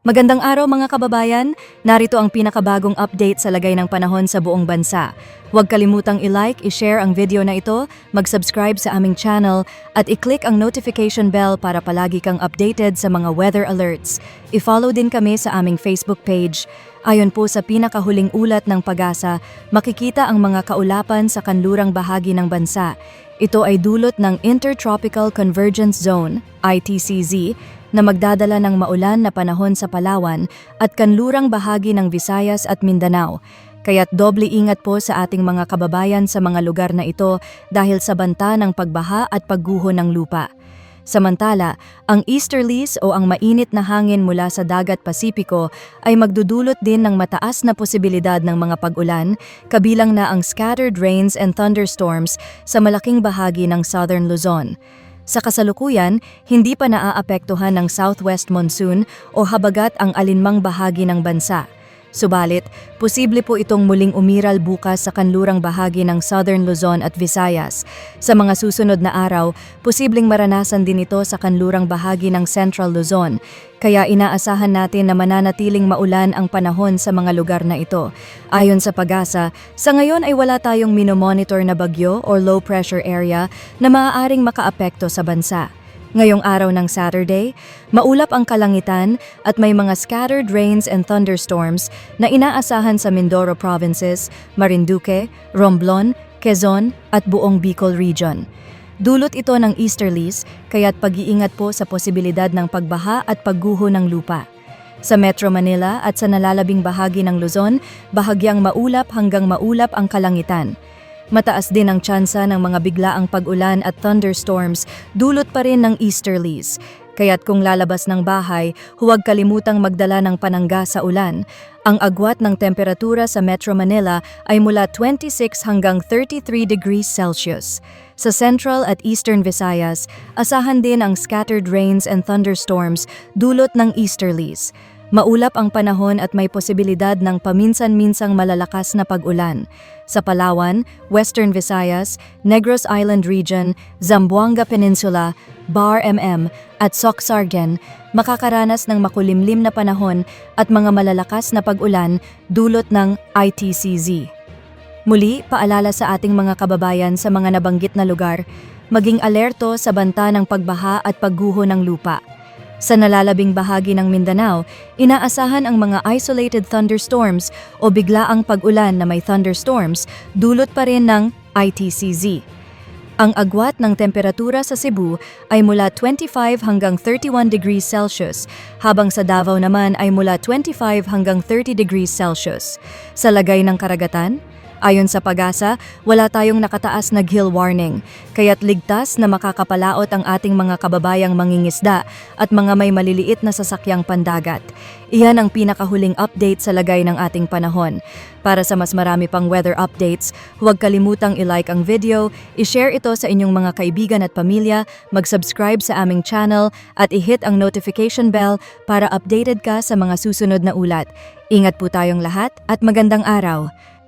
Magandang araw mga kababayan, narito ang pinakabagong update sa lagay ng panahon sa buong bansa. Huwag kalimutang i-like, i-share ang video na ito, mag-subscribe sa aming channel, at i-click ang notification bell para palagi kang updated sa mga weather alerts. I-follow din kami sa aming Facebook page. Ayon po sa pinakahuling ulat ng Pag-asa, makikita ang mga kaulapan sa kanlurang bahagi ng bansa. Ito ay dulot ng Intertropical Convergence Zone, ITCZ, na magdadala ng maulan na panahon sa Palawan at kanlurang bahagi ng Visayas at Mindanao. Kaya't doble ingat po sa ating mga kababayan sa mga lugar na ito dahil sa banta ng pagbaha at pagguho ng lupa. Samantala, ang easterlies o ang mainit na hangin mula sa dagat Pasipiko ay magdudulot din ng mataas na posibilidad ng mga pag-ulan, kabilang na ang scattered rains and thunderstorms sa malaking bahagi ng southern Luzon. Sa kasalukuyan, hindi pa naaapektuhan ng southwest monsoon o habagat ang alinmang bahagi ng bansa. Subalit, posible po itong muling umiral bukas sa kanlurang bahagi ng southern Luzon at Visayas. Sa mga susunod na araw, posibleng maranasan din ito sa kanlurang bahagi ng central Luzon. Kaya inaasahan natin na mananatiling maulan ang panahon sa mga lugar na ito. Ayon sa Pag-asa, sa ngayon ay wala tayong minomonitor na bagyo or low pressure area na maaaring makaapekto sa bansa. Ngayong araw ng Saturday, maulap ang kalangitan at may mga scattered rains and thunderstorms na inaasahan sa Mindoro Provinces, Marinduque, Romblon, Quezon at buong Bicol Region. Dulot ito ng easterlies, kaya't pag-iingat po sa posibilidad ng pagbaha at pagguho ng lupa. Sa Metro Manila at sa nalalabing bahagi ng Luzon, bahagyang maulap hanggang maulap ang kalangitan. Mataas din ang tsansa ng mga biglaang pag-ulan at thunderstorms, dulot pa rin ng easterlies. Kaya't kung lalabas ng bahay, huwag kalimutang magdala ng panangga sa ulan. Ang agwat ng temperatura sa Metro Manila ay mula 26 hanggang 33 degrees Celsius. Sa Central at Eastern Visayas, asahan din ang scattered rains and thunderstorms, dulot ng easterlies. Maulap ang panahon at may posibilidad ng paminsan-minsang malalakas na pag-ulan. Sa Palawan, Western Visayas, Negros Island Region, Zamboanga Peninsula, Bar MM at Soc-Sargen, makakaranas ng makulimlim na panahon at mga malalakas na pag-ulan dulot ng ITCZ. Muli, paalala sa ating mga kababayan sa mga nabanggit na lugar, maging alerto sa banta ng pagbaha at pagguho ng lupa. Sa nalalabing bahagi ng Mindanao, inaasahan ang mga isolated thunderstorms o biglaang pag-ulan na may thunderstorms, dulot pa rin ng ITCZ. Ang agwat ng temperatura sa Cebu ay mula 25 hanggang 31 degrees Celsius, habang sa Davao naman ay mula 25 hanggang 30 degrees Celsius. Sa lagay ng karagatan, ayon sa Pag-asa, wala tayong nakataas na gill warning, kaya't ligtas na makakapalaot ang ating mga kababayang mangingisda at mga may maliliit na sasakyang pandagat. Iyan ang pinakahuling update sa lagay ng ating panahon. Para sa mas marami pang weather updates, huwag kalimutang i-like ang video, i-share ito sa inyong mga kaibigan at pamilya, mag-subscribe sa aming channel at i-hit ang notification bell para updated ka sa mga susunod na ulat. Ingat po tayong lahat at magandang araw!